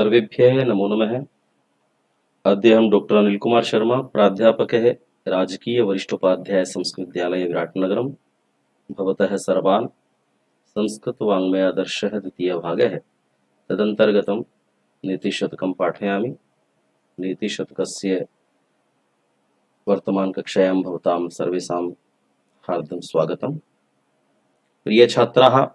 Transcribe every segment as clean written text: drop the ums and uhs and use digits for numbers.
सर्वेभ्यः नमो नमः। अद्य अहं डॉक्टर अनिल कुमार शर्मा, प्राध्यापकः राजकीय वरिष्ठोपाध्याय संस्कृतविद्यालय विराटनगरं भवतः सर्वान् संस्कृतवाङ्मय आदर्शः द्वितीयभागः तदन्तर्गतं नीतिशतकं पाठयामि। नीतिशतकस्य वर्तमानकक्षायां भवतां सर्वेषां हार्दं स्वागतम्। प्रियछात्राः,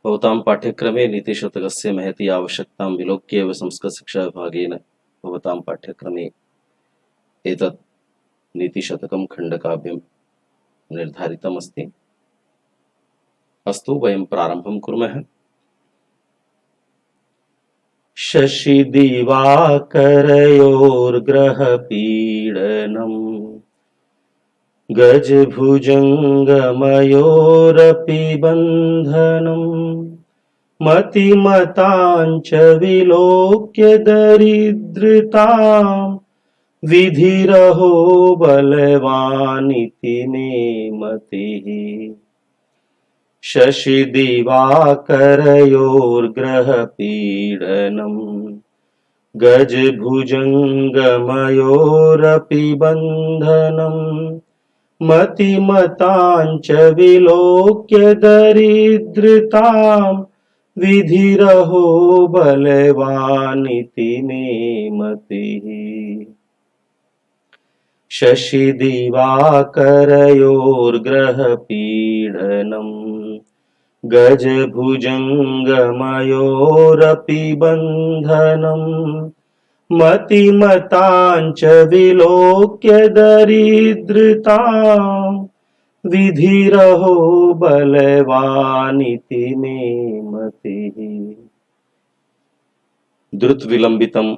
भवतां पाठ्यक्रमे नीतिशतकस्य महती आवश्यकतां विलोक्य एव संस्कृतशिक्षाविभागेन भवतां पाठ्यक्रमे एतत् नीतिशतकं खण्डकाव्यं निर्धारितमस्ति। अस्तु, वयं प्रारम्भं कुर्मः। शशिदिवाकरयोर्ग्रहपीडनम् गजभुजङ्गमयोरपि बन्धनम् मतिमताञ्च विलोक्य दरिद्रताम् विधिरहो बलवानिति मे मतिः। शशिदिवाकरयोर्ग्रहपीडनम् गजभुजङ्गमयोरपि बन्धनम् मतिमताञ्च विलोक्य दरिद्रताम् विधिरहो बलवानिति मे मतिः। शशिदिवाकरयोर्ग्रहपीडनम् गजभुजङ्गमयोरपि बन्धनम् मतिमताञ्च विलोक्य दरिद्रताम् विधिरहो बलवानिति मे मतिः। द्रुतविलम्बितम्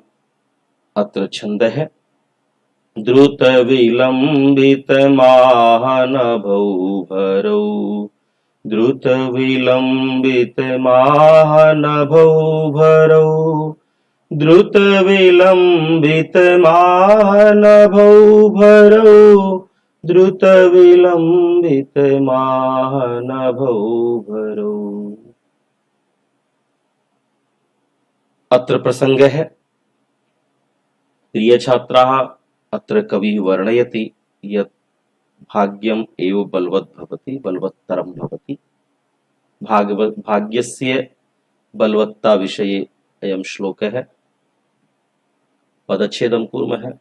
अत्र छन्दः। द्रुतविलम्बितमाहनभौ भरौ द्रुतविलम्बितमाहनभौ भरौ द्रुतविलम्बितमाहनभौ भरौ द्रुतविलम्बितमाहनभौ भरौ। अत्र प्रसङ्गः। प्रियछात्राः, अत्र कविः वर्णयति यत् भाग्यम् एव बलवत् भवति, बलवत्तरं भवति। भाग्यस्य बलवत्ता विषये अयं श्लोकः। पदच्छेदं कुर्मः।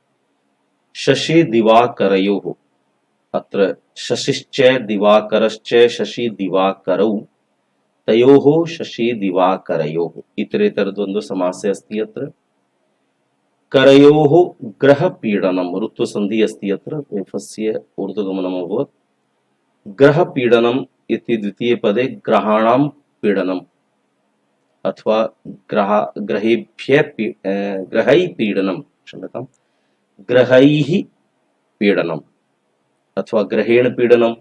शशिदिवाकरयोः, अत्र शशिश्च दिवाकरश्च शशिदिवाकरौ, तयोः शशिदिवाकरयोः इतरेतरद्वन्द्वसमासः अस्ति। अत्र करयोः ग्रहपीडनम् ऋत्वसन्धिः अस्ति। अत्र रेफस्य ऊर्ध्वगमनम् अभवत्। ग्रहपीडनम् इति द्वितीयपदे ग्रहाणां पीडनम् अथवा ग्रहैः पीडनम्, क्षम्यताम्, ग्रहैः पीडनम् अथवा ग्रहेण पीडनम्।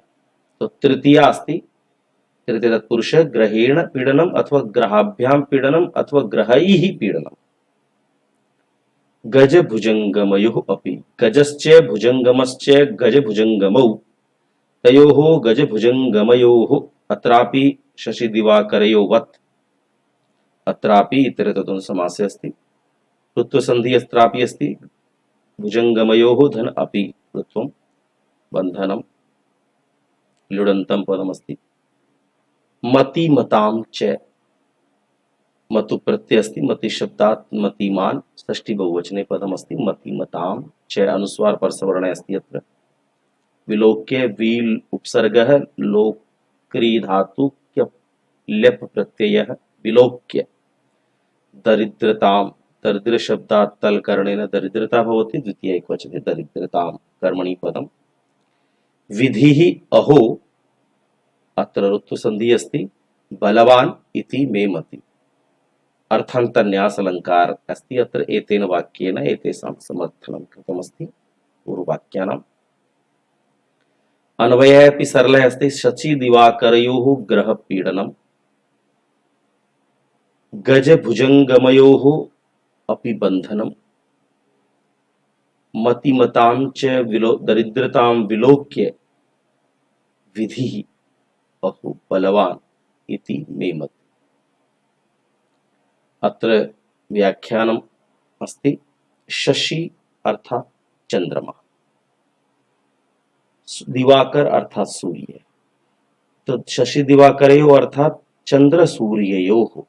तो तृतीया अस्ति, तृतीय तत्पुरुषः, ग्रहेण पीडनम् अथवा ग्रहाभ्यां पीडनम् अथवा ग्रहैः पीडनम्। गजभुजङ्गमयोः अपि, गजश्च भुजङ्गमश्च गजभुजङ्गमौ, तयोः गजभुजङ्गमयोः, अत्रापि शशिदिवाकरयोवत्, अत्रापि इतरेतरद्वन्द्वसमासः अस्ति। ऋत्वसन्धिः अत्रापि अस्ति। भुजङ्गमयोः धन अपि ऋत्वं बन्धनं लुडन्तं पदमस्ति। मतिमतां च, मतु प्रत्यय अस्ति, मति शब्दात् मतिमान् षष्ठी बहुवचने पदमस्ति। मतिमतां च अनुस्वार परसवर्णे अस्ति। अत्र विलोक्य विल उपसर्गः लोक्री धातु ल्यप प्रत्ययः विलोक्य दरिद्रतां, दरिद्र शब्दात् तल करणेन दरिद्रता भवति, द्वितीय एकवचने दरिद्रतां कर्मणि पदम्। विधिः अहो, अत्र ऋत्वसन्धिः अस्ति। बलवान् इति मे मति, अर्थान्तन्यास अलङ्कार अस्ति। अत्र एतेन वाक्येन एतेषां समर्थनं कृतमस्ति पूर्ववाक्यानाम्। अन्वयः अपि सरलः अस्ति। शशिदिवाकरयोः ग्रहपीडनम् गजभुजङ्गमयोः अपि बन्धनम् मतिमतां च दरिद्रतां विलोक्य विधिः अहो बलवान् इति मे मति। अत्र व्याख्यानम् अस्ति शशि अर्थात चंद्रमा, दिवाकर अर्थात सूर्य। तो शशि दिवाकरयोः अर्थात चंद्र सूर्ययोः।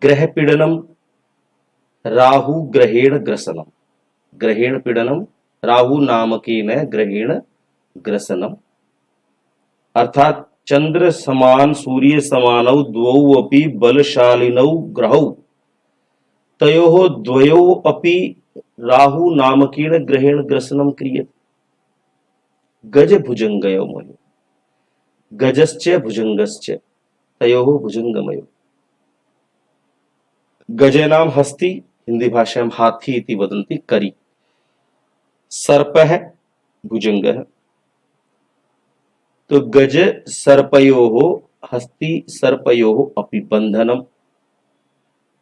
ग्रह पीडनम राहु ग्रहेण ग्रसनम, ग्रहेण पीडनम राहु नामकेन ग्रहेण ग्रसनम, अर्थात चंद्र समान सूर्य समानौ द्वौ अपि बलशालिनौ ग्रहौ तयोः द्वयोः अपि राहु नामकेन ग्रहेण ग्रसनम क्रियते। गज भुजंगयोर्मयो, गजश्च भुजंगश्च तयोः भुजंगमयो। गजेनाम हस्ति, हिंदी भाषा में हाथी इति वदन्ति, करी। सर्पः भुजंगः, तो गज सर्पयोः हस्ति सर्पयोः अपि बंधनम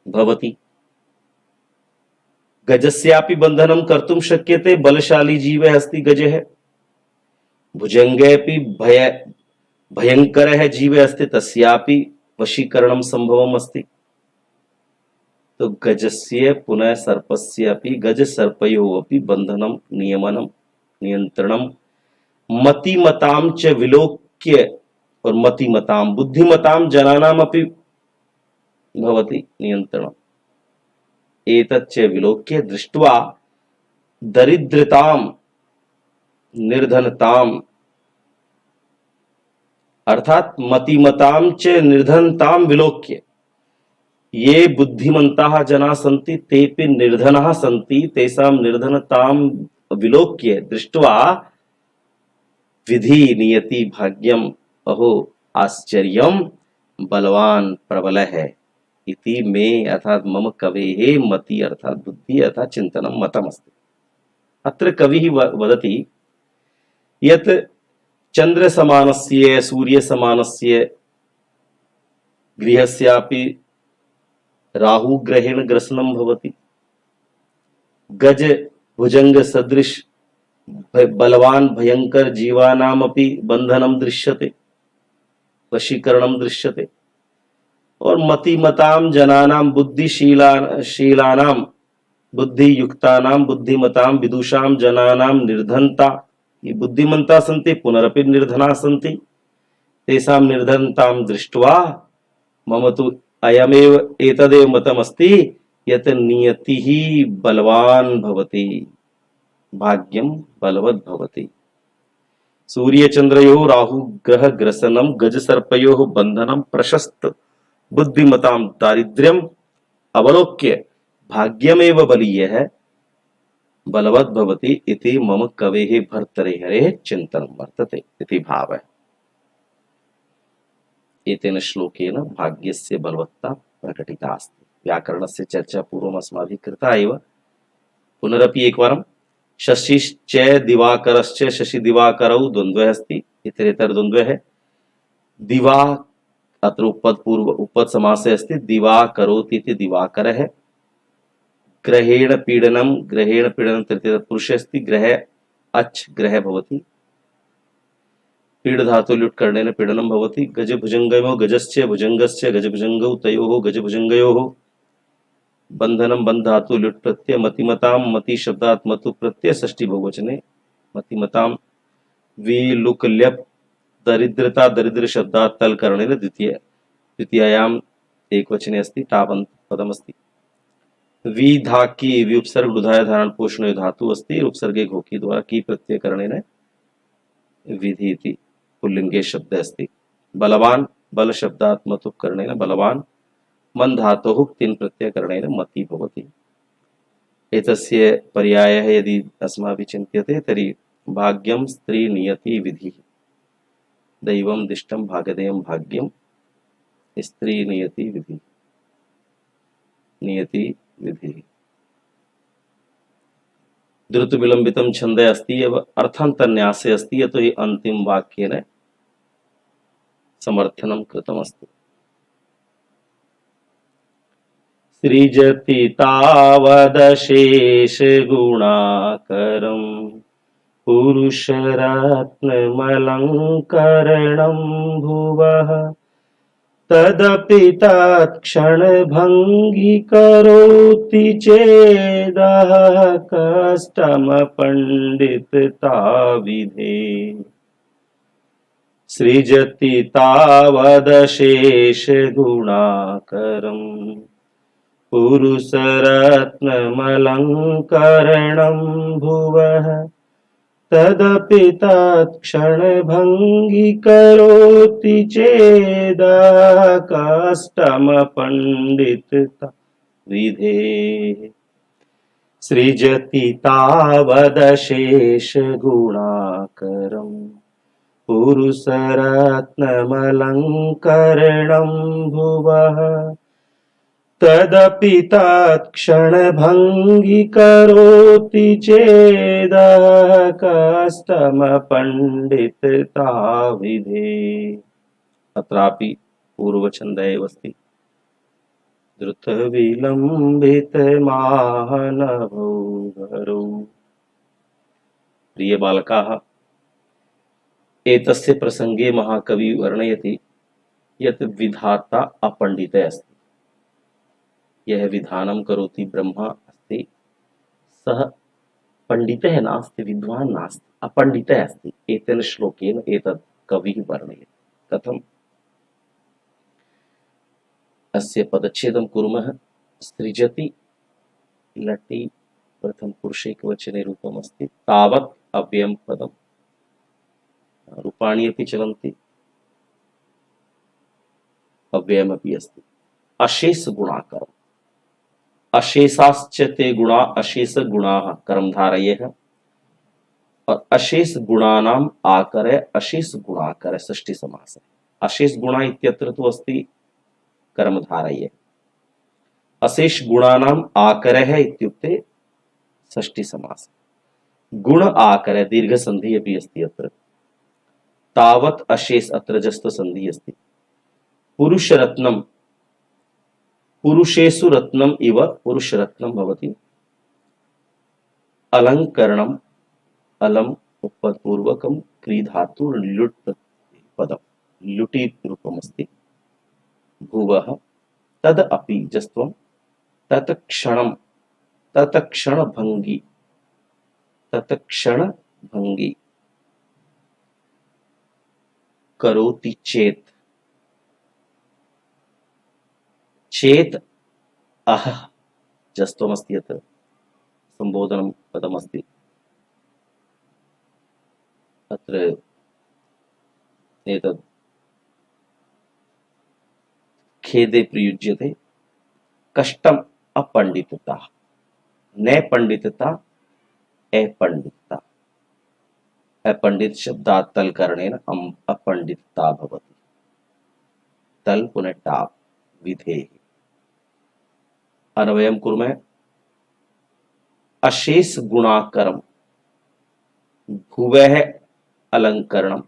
भवति। गजस्यापि बंधनं कर्तुं शक्यते, बलशाली जीवः अस्ति गजः। भुजंगेऽपि भयंकरः जीवः अस्ति, तस्यापि वशीकरणं संभवम् अस्ति। तो गजस्य पुनः सर्पस्य अपि गज सर्पयोः अपि बंधनं नियमनं नियंत्रणं मतिमतां च विलोक्य, और मतिमतां बुद्धिमतां जनानाम् अपि भवति नियंत्रणम्। एतच्च विलोक्य दृष्ट्वा दरिद्रतां निर्धनताम्, अर्थात मतिमतां च निर्धनतां विलोक्य, ये बुद्धिमन्तः जनाः सन्ति तेऽपि निर्धनाः सन्ति, तेषां निर्धनतां विलोक्य दृष्ट्वा विधि नियति भाग्यम, अहो आश्चर्यम बलवान प्रबलः इति मे अर्थात मम कवेः मति अर्थात बुद्धि अर्थात चिंतनम मतमस्ति। अत्र कविः वदति यत् चंद्रसमानस्य सूर्यसमानस्य गृहस्यापि राहुग्रहेण ग्रसनं भवति। गज भुजंग सदृश बलवान भयंकर जीवानामपि बंधनं दृश्यते, वशीकरणं दृश्यते। और मतिमतां जनानां बुद्धिशीलानां बुद्धियुक्तानां बुद्धिमतां विदुषां जनानां निर्धनता, ये बुद्धिमन्तः सन्ति पुनरपि निर्धनाः सन्ति, तेषां निर्धनतां दृष्ट्वा मम तु अयमेव एतदेव मतमस्ति यत् नियतिः बलवान् भवति, भाग्यं बलवत् भवति। सूर्यचंद्रयोः राहु ग्रह ग्रसनम गज सर्पयोः बंधनम प्रशस्त बुद्धिमतां दारिद्र्यम अवलोक्य भाग्यमेव बलीयः बलवत् भवति इति मम कवेः भर्तृहरेः चिन्तनं वर्तते इति भावः। एतेन श्लोकेन भाग्यस्य बलवत्ता प्रकटिता अस्ति। व्याकरणस्य चर्चा पूर्वम् अस्माभिः कृता एव। पुनरपि एकवारं शशिश्च दिवाकरश्च, शशि दिवाकरौ द्वन्द्वः अस्ति, इतरेतर द्वन्द्वः। दिवा अत्र उपद समासे अस्ति, दिवाकरोति इति दिवाकरः। ग्रहेण पीडनं, ग्रहेण पीडनं तृतीय पुरुषे अस्ति, ग्रह अच् ग्रह भवति, पीड धातु लुट् कर्णेन पीडनं भवति। गज भुजंगयो गजश्च भुजंगश्च गज भुजंगौ तयोः गज भुजंगयोः बंधनं बंध धातु लुट् प्रत्यय मतिमतां, मति शब्दात् मतु प्रत्यय षष्ठी बहुवचने मतिमतां, विलुक ल्यप दरिद्रता दरिद्र शब्दात् तल कर्णेन द्वितीयायाम् एकवचने अस्ति, टावन्त पदमस्ति। विधाकी विउपसर्ग लुधाय धारण पोषण धातु अस्ति, उपसर्गे घोकी द्वारा की प्रत्यय कर्णेन विधि इति पुल्लिंगे शब्द अस्ति। बलवान बल शब्दात् मतु कर्णेन बलवान, मन धातोः तिन प्रत्यय कर्णेन मति भवति। एतस्य पर्यायः यदि अस्माभिः चिन्त्यते तर्हि भाग्यं स्त्री नियति विधि, दैवं दिष्टं भागदेयं भाग्यं स्त्री नियति विधि, नियति विधि। द्रुत विलंबितं छंदे अस्ति एव अर्थान्तन्यासे अस्ति, यतो हि अंतिम वाक्येन समर्थनं कृतमस्ति। सृजति तावदशेष गुणाकरं पुरुषरत्नमलङ्करणं भुवः तदपि तत्क्षणभङ्गी करोति चेदः कष्टमपण्डितताविधे सृजति तावदशेषगुणाकरम् पुरुषरत्नमलङ्करणं भुवः तदपि तत्क्षणभङ्गी करोति चेदः कष्टमपण्डितता विधे सृजति तावदशेषगुणाकरम् पुरुषरत्नमलङ्करणं भुवः तदपि तत्क्षणभङ्गी करोति चेदः कष्टमपण्डितता विधे। अत्रापि पूर्वछन्दः अस्ति द्रुतविलम्बितमाहनभो घरौ। प्रिय बालकाः, एतस्य प्रसंगे महाकवि वर्णयति यत् विधाता अपण्डितः अस्ति। यह विधानं करोति ब्रह्मा अस्ति, सः पंडितः नास्ति, विद्वान् नास्ति, अपण्डितः अस्ति। एतेन श्लोकेन एतत् कविः वर्णयति। कथम्? अस्य पदच्छेदं कुर्मः। सृजति लटि प्रथम पुरुषैकवचने रूपमस्ति। तावत् अव्ययं पदं, रूपाणि अपि चलन्ति, अव्ययमपि अस्ति। अशेष गुणाकरम्, अशेषाश्च ते गुणा अशेष गुणाः कर्मधारयः और अशेष गुणानाम् आकरे अशेष गुणाकर षष्ठी समास। अशेष गुणा इत्यत्र तु अस्ति कर्मधारयः, अशेष गुणानाम् आकरः इत्युक्ते षष्ठी समास। गुण आकर दीर्घ संधि अपि अस्ति अत्र। तावत् अशेष अत्र जस्त संधि अस्ति। पुरुषरत्नम्, पुरुषेषु रत्नम् इव पुरुषरत्नं भवति। अलङ्करणम्, अलम् उपपूर्वकं क्री धातु लुट् पदं, लुटि रूपमस्ति। भुवः तद अपि जस्त्वं तत्क्षणं, तत्क्षणभङ्गी, तत्क्षणभङ्गी करोति चेत्, चेत् अह जस्त्वमस्ति, अत्र संबोधनं पदमस्ति। अत्र एतत् खेदे प्रयुज्यते। कष्टम् अपण्डितता, न पंडितता अपण्डितता। अपण्डित शब्दात् तल् करणेन अपण्डितता भवति। तल् पुनः टाप् विधेः। अन्वयं कुर्मः। अशेष गुणाकरम् भुवः अलङ्करणम्।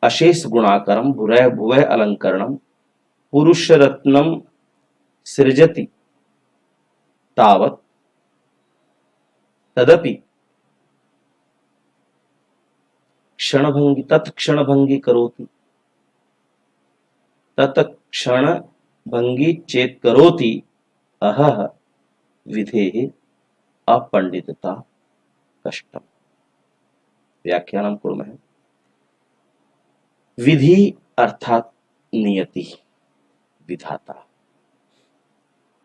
अशेष गुणाकरम् भुवः अलङ्करणम् पुरुषरत्नं सृजति तावत् तदपि क्षणभङ्गी, तत्क्षणभङ्गी करोति, तत्क्षणभङ्गी चेत् करोति अहः विधेः अपण्डितता कष्टम्। व्याख्यानं कुर्मः। विधि अर्थात नियति, विधाता।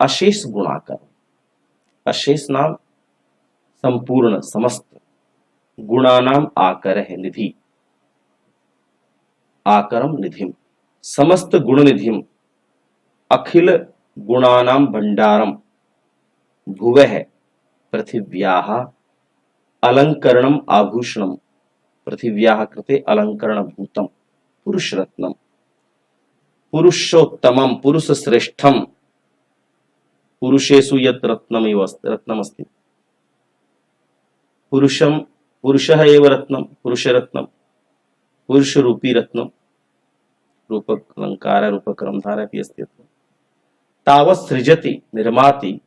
अशेष गुणाकर, अशेष नाम संपूर्ण समस्त, गुणानाम आकर है निधि, आकरम निधिम, समस्त गुण निधिम, अखिल गुणानाम भंडारम, भुवः पृथिव्याः अलंकरणम आभूषणम, पृथिव्याः कृते अलंकरणभूतम पुरुषरत्नम, पुरुषोत्तमम पुरुषश्रेष्ठम, पुरुषेषु यत् रत्नमस्ति, पुरुषम पुरुषः एव रत्नम, पुरुषरत्नम, पुरुषरूपी रत्नम, रूपक अलंकार रूपक्रमधार अपि अस्ति। तावत् सृजति निर्माति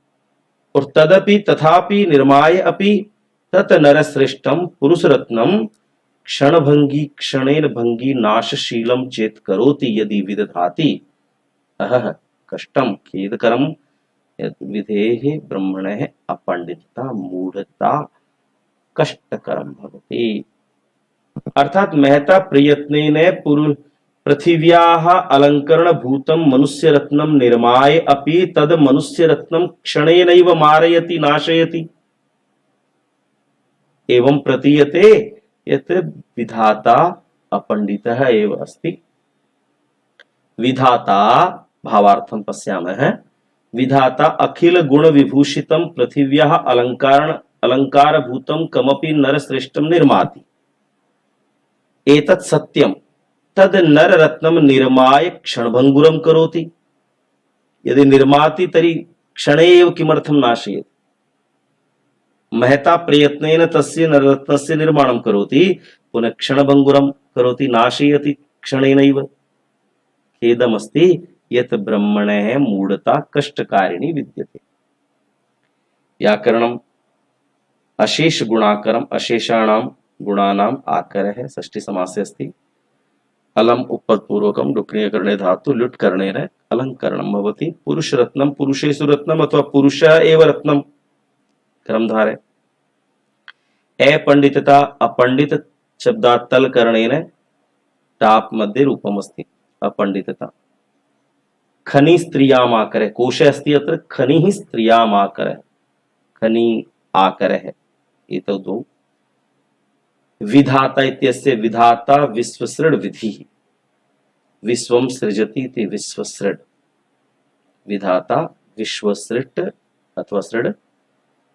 और तदपि तथापि निर्माय अपि तत् नरश्रेष्ठम पुरुषरत्नम क्षणभंगी क्षणेन भंगी नाशशीलम चेत करोति यदि विदधाति अहह कष्टम खेदकरम यद विधेहि ब्रह्मणः अपंडितता मूढ़ता कष्टकरम भवति। अर्थात महता प्रयत्नेन पृथिव्याः अलंकरण भूतं मनुष्य रत्नं निर्माय अपि तद मनुष्य रत्नं क्षणेनैव मारयति नाशयति। एवं प्रतीयते यत् विधाता अपंडितः एव अस्ति। विधाता भावार्थं पश्यामः। विधाता अखिल गुण विभूषितं पृथिव्याः अलंकार भूतं कमपि नरश्रेष्ठं निर्माति। एतत् सत्यं तद नर रत्नं निर्माय क्षणभंगुरं करोति। यदि निर्माति तर्हि क्षणे एव किमर्थं नाशयति। महता प्रयत्नेन तस्य नररत्नस्य निर्माणं करोति पुनः क्षणभंगुरं करोति नाशयति क्षणेनैव। खेदमस्ति यत् ब्रह्मणः मूढ़ता कष्टकारिणी विद्यते। व्याकरणम् अशेष गुणाकरम् अशेषाणां गुणानाम् आकरः षष्ठी समासे अस्ति। अलम उपपत्पूर्वकं लुक्रियकरणे धातु लुट् करणेन अलंकरणं भवति। पुरुषरत्नं पुरुषेषु रत्नम् अथवा पुरुषः एव रत्नं क्रमधारे। अपंडितता अपंडित शब्दात् तल करणेन टाप मध्ये रूपमस्ति अपंडितता। खनि स्त्रियाम् आकरः कोशे अस्ति अत्र खनिः स्त्रियाम् आकरः खनि आकरः एतौ द्वौ। विधाता इत्यस्य विधाता विश्वसृड विधिः विश्वं सृजति इति विश्वसृड। विधाता विश्वसृट अथवा सृड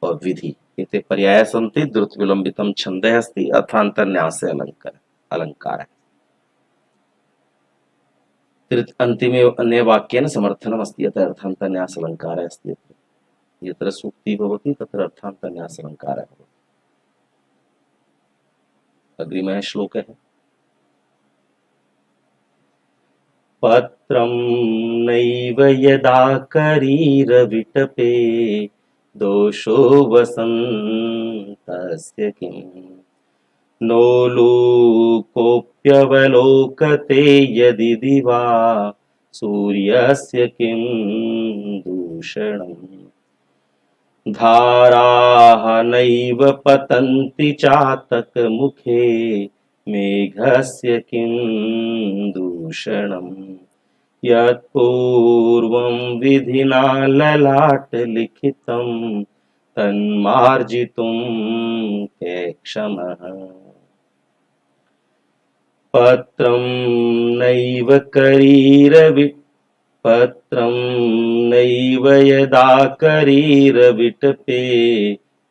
और विधि एते पर्यायाः सन्ति। द्रुत विलंबितं छन्दः अस्ति अर्थान्तरन्यासे अलङ्कारः। अन्तिमे अन्य वाक्येन समर्थनम् अस्ति यत् अर्थान्तरन्यास अलङ्कारः अस्ति। यत्र सूक्तिः भवति तत्र अर्थान्तरन्यास अलङ्कारः भवति। अग्रिमः श्लोकः। पत्रं नैव यदा करीरविटपे दोषो वसन्तस्य किम् नो लोकोऽप्यवलोकते यदि दिवा सूर्यस्य किं दूषणम् धाराः नैव पतन्ति चातकमुखे मेघस्य किं दूषणम् यत्पूर्वं विधिना ललाटलिखितं तन्मार्जितुं के क्षमः। पत्रं नैव पत्रं नैव यदा करीरविटपे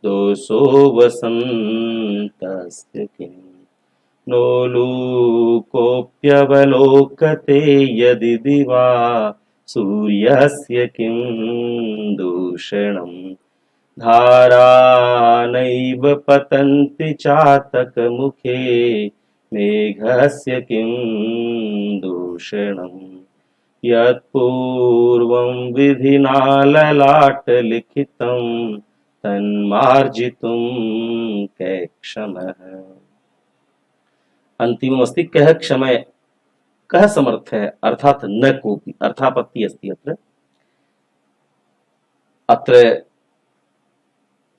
दोषो वसन्तस्य किम् नो लोकोऽप्यवलोकते यदि दिवा सूर्यस्य किं दूषणम् धारा नैव पतन्ति चातकमुखे मेघस्य किं दूषणम् यत्पूर्वं विधिना ललाटलिखितं तन्मार्जितुं कै क्षमः। अंतिमम् अस्ति कः क्षमः कः समर्थः अर्थात न कोऽपि अर्थापत्ति अस्ति अत्र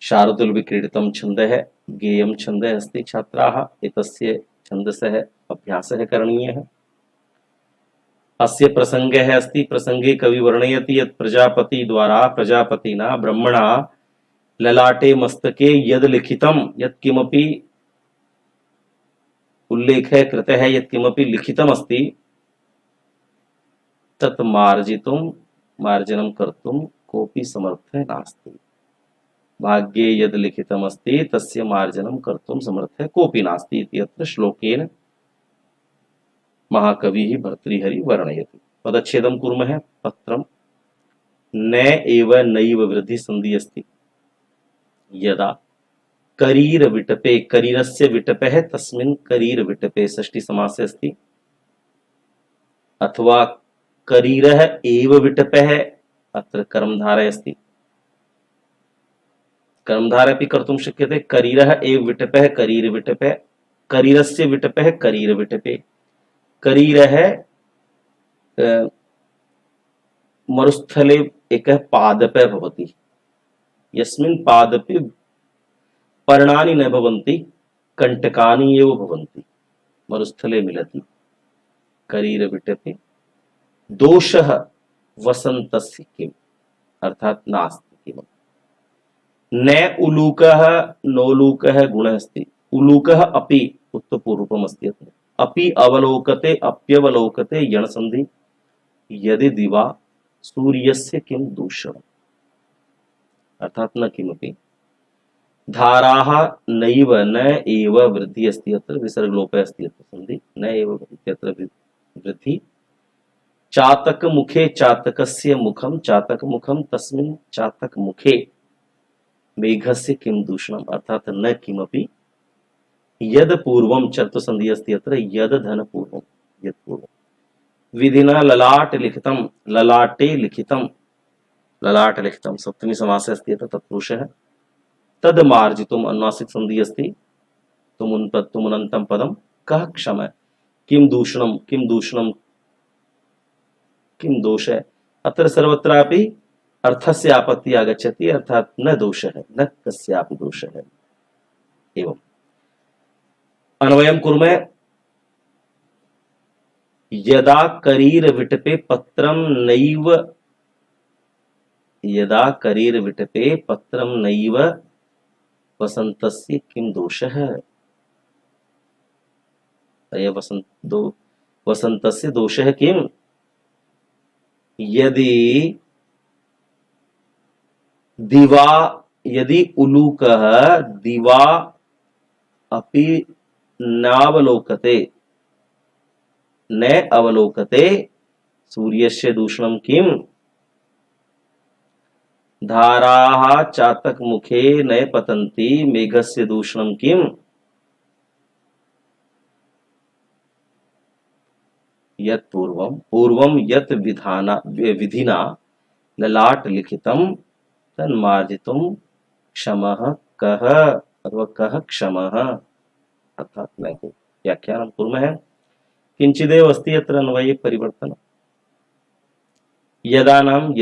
शार्दूल विक्रीडितं छन्दः गेयं छन्दः अस्ति। छात्राः एतस्य छन्दसः अभ्यासः करणीयः। अस्य प्रसंगः अस्ति। प्रसंगे कवि वर्णयति यत् प्रजापति द्वारा प्रजापतिना ब्रह्मणा ललाटे मस्तके यद् लिखितं यत् किमपि उल्लेखः कृतः यत् किमपि लिखितमस्ति तत् मार्जनं कर्तुं कोऽपि समर्थः नास्ति। भाग्ये यद् लिखितमस्ति तस्य मार्जनं कर्तुं समर्थः कोऽपि नास्ति इति अत्र श्लोकेन महाकविः भर्तृहरिः वर्णयति। पदच्छेदं कुर्मः। पत्रं न एव नैव वृद्धि संधि अस्ति। यदा करीर विटपे करीरस्य विटपः तस्मिन् करीर विटपे षष्ठी समासे अस्ति। अथवा करीरः एव विटपः अत्र कर्मधारः अस्ति। कर्मधारः अपि कर्तुं शक्यते। करीरः एव विटपः करीर विटपः करीरस्य विटपः करीर विटपे। करीर है मरुस्थले एकः पादपः भवति, यस्मिन् पादपे पर्णानि न भवन्ति, कंटकानि एव भवन्ति, मरुस्थले मिलति। करीर विटपे दोषः वसन्तस्य किम्, अर्थात नास्ति किमपि। न उलूकः नोलूकः गुणः अस्ति, उलूकः अपि उत्तरपूर्वकम् अस्ति अत्र। अपि अवलोकते अप्यवलोकते यणसन्धि यदि दिवा सूर्यस्य किं दूषणम्, अर्थात न किमपि। धाराः नैव न एव वृद्धि अस्ति अत्र, विसर्गलोपः अस्ति अत्र सन्धि, न एव इत्यत्र वृद्धि। चातक मुखे चातकस्य मुखम चातक मुखम तस्मिन् चातक मुखे मेघस्य किं दूषणम्, अर्थात न किमपि। यद पूर्वम चतुसंधि अस्ति अत्र, यद धन पूर्वम, यद पूर्वम। विधिना ललाट लिखितम, ललाटे लिखितम, ललाट लिखितम सप्तमी समासे अस्ति अत्र तत्पुरुषः। तद मार्जितुम अनुनासिक संधि अस्ति, तुमुनन्तं पदम। कः क्षम, किं दूषणम, किं दूषणम, किं दोष है, अत्र सर्वत्रापि अर्थस्य आपत्ति आगच्छति, अर्थात न दोष है, न कस्यापि दोष है। एवं अन्वयं कुर्मः। यदा करीर विटपे पत्रं नैव, यदा करीर विटपे पत्रं नैव वसन्तस्य किं दोषः, वसन्तस्य दोषः किम्। यदि दिवा, यदि उलूकः दिवा अपि नावलोकते, न अवलोकते सूर्यस्य दूषणं किम्। धाराः चातक मुखे न पतन्ति मेघस्य दूषणं किम्। यत् पूर्वम, पूर्वम यत् विधिना ललाट लिखितम तन्मार्जितुम क्षमः कः, अथवा कः क्षमः, अर्थात मैं व्याख्यानं कुर्मः। किंचिदेव अस्ति अत्र अन्वये परिवर्तनं। यदा नाम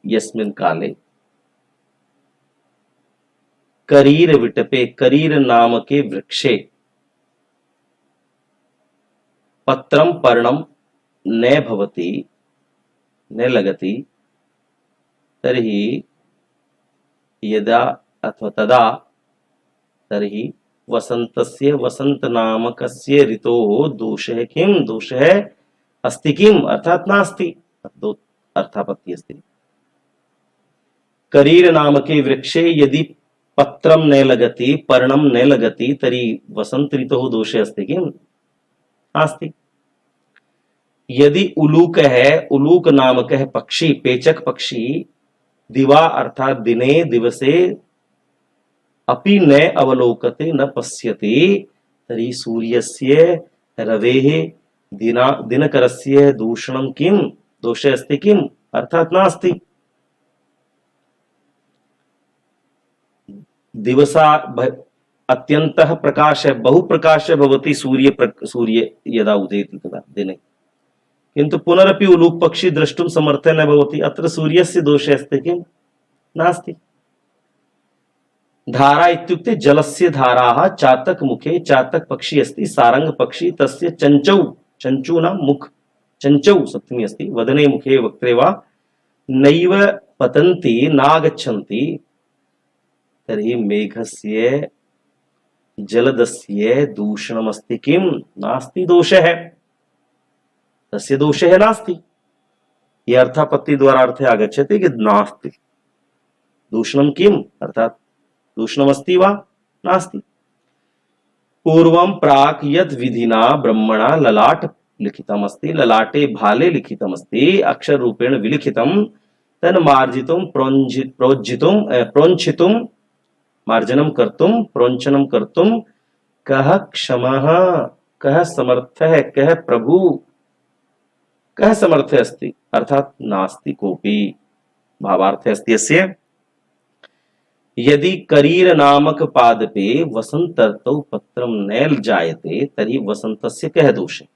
यस्मिन् काले करीर विटपे, करीर नामके वृक्षे पत्रम पर्णम न भवति, न लगति, तर्हि यदा अथवा तदा, तर्हि वसन्तस्य, वसंत नामकस्य ऋतोः दोषः किं, दोषः अस्ति किम्, अर्थात नास्ति, दो अर्थापत्ति अस्ति। करीर नामके वृक्षे यदि पत्रम न लगति, पर्णम न लगति, तर्हि वसंत ऋतोः दोषः अस्ति किम्, नास्ति। यदि उलूक है, उलूक नामक है पक्षी, पेचक पक्षी, दिवा अर्थात दिने दिवसे, अपि न अवलोकते न पश्यति, तर्हि सूर्यस्य रवेः दिनकरस्य दूषणं किं, दोषः अस्ति किम्, अर्थात नास्ति। दिवसा अत्यन्तः प्रकाशः, बहुप्रकाशः भवति सूर्य यदा उदेति तदा दिने, किंतु पुनरपि उलूक पक्षी द्रष्टुं समर्थः न भवति, अत्र सूर्यस्य दोषः अस्ति किम्, नास्ति। धारा इत्युक्ते जलस्य धाराः। चातक मुखे, चातक पक्षी अस्ति, सारंग पक्षी, तस्य चंचौ, चंचू नाम मुख, चंचौ सप्तमी अस्ति, वदने मुखे वक्त्रे वा नैव पतन्ति नागच्छन्ति, तर्हि मेघस्य जलदस्य दूषणमस्ति किम्, नास्ति दोषः, तस्य दोषः नास्ति। यह अर्थापत्ति द्वारा अर्थे आगच्छति कि नास्ति, दूषणं किम्, अर्थात दूषणमस्ति वा नास्ति। पूर्वं प्राक् यद् विधिना ब्रह्मणा ललाट लिखितमस्ति, ललाटे भाले लिखितमस्ति, अक्षर रूपेण विलिखितं, तन्मार्जितुं प्रोञ्छितुं मार्जनं कर्तुं, प्रोञ्छनं कर्तुं कः क्षमः, कः समर्थः, कः प्रभु, कः समर्थः अस्ति, अर्थात नास्ति कोऽपि। भावार्थः अस्ति यस्य यदि करीर नामक पादपे वसंतर्तौ पत्रम नैल जायते तर्हि वसंतस्य कः दोषः।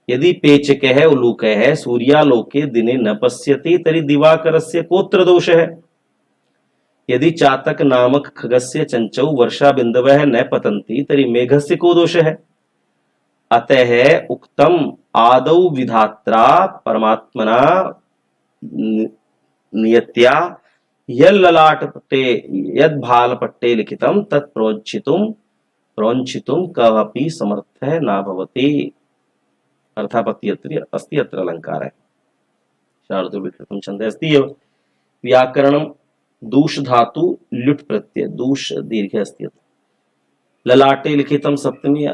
यदि पेचकः उलूकः सूर्यालोके दिने न पश्यति तर्हि दिवाकरस्य कोत्र दोषः। यदि चातक नामक खगस्य चंचौ वर्षा बिंदवः न पतन्ति तर्हि मेघस्य को दोषः। अतः उक्तम आदौ विधात्रा परमात्मना नियत्या यल्ललाटपट्टे यद्भालपट्टे लिखितं तत् प्रोञ्छितुं कः समर्थः न भवति। अर्थापत्ति अस्ति अत्र अलङ्कारः। शार्दूलविकृतं छन्दे अस्ति एव। व्याकरणं दूष धातु ल्युट् प्रत्यय दूष दीर्घ अस्ति। ललाटे लिखितं सप्तमी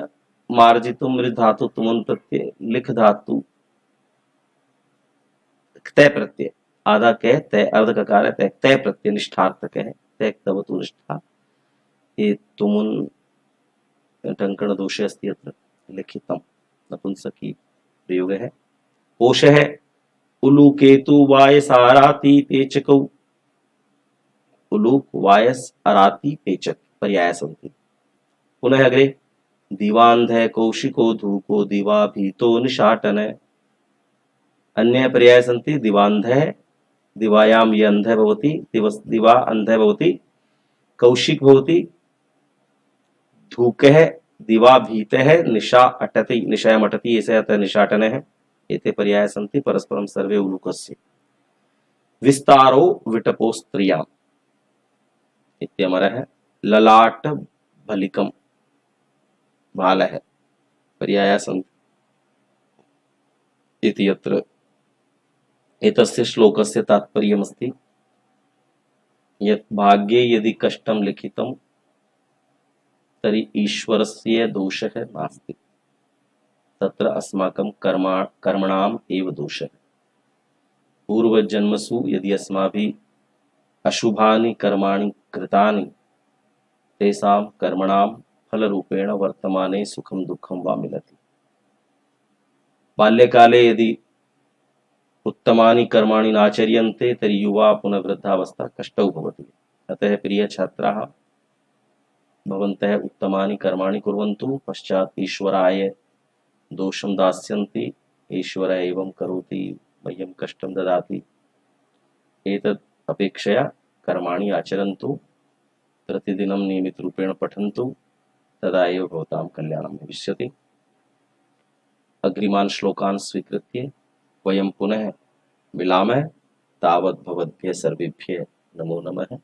मार्जितुं मृ धातु तुमुन् प्रत्यय लिख धातु तय प्रत्यय आधा कह तय अर्ध ककार है तय प्रत्यय निष्ठार्थक है तय तवतु निष्ठा ये तुमुन् टङ्कण दोषे अस्ति अत्र लिखितं नपुंसकी प्रयोग है। कोश है उलूकेतु वायस आराति पेचकौ उलूक वायस अराति पेचक पर्याय सन्ति। पुनः अग्रे दिवान्धः कौशिको धूको दिवा भीतो निशाटन अन्य पर्याय सन्ति। दिवान्धः दिवायां ये अन्धः भवति दिवा अन्धः भवति कौशिक भवति धूकः दिवा भीतः निशा अटति निशायाम् अटति ऐसे अतः निशाटनः एते पर्याय सन्ति। परस्परं सर्वे उलूकस्य विस्तारो विटपो स्त्रियाम् इत्यमरः ललाट भलिकं बालः पर्याय सन्ति इति यत्र एतस्य श्लोकस्य तात्पर्यमस्ति यत् भाग्ये यदि कष्टं लिखितं तर्हि ईश्वरस्य दोषः नास्ति तत्र अस्माकं कर्मणाम् एव दोषः। पूर्वजन्मसु यदि अस्माभिः अशुभानि कर्माणि कृतानि तेषां कर्मणां फलरूपेण वर्तमाने सुखं दुःखं वा मिलति। बाल्यकाले यदि उत्तमानि कर्माणि नाचर्यन्ते तर्हि युवा पुनः वृद्धावस्था कष्टौ भवति। अतः प्रिय छात्राः भवन्तः उत्तमानि कर्माणि कुर्वन्तु पश्चात् ईश्वराय दोषं दास्यन्ति ईश्वर एवं करोति मह्यं कष्टं ददाति एतत् अपेक्षया कर्माणि आचरन्तु प्रतिदिनं नियमितरूपेण पठन्तु तदा एव भवतां कल्याणं भविष्यति। अग्रिमान् श्लोकान् स्वीकृत्य वयं पुनः मिलामः। तावत् भवद्भ्यः सर्वेभ्यः नमो नमः।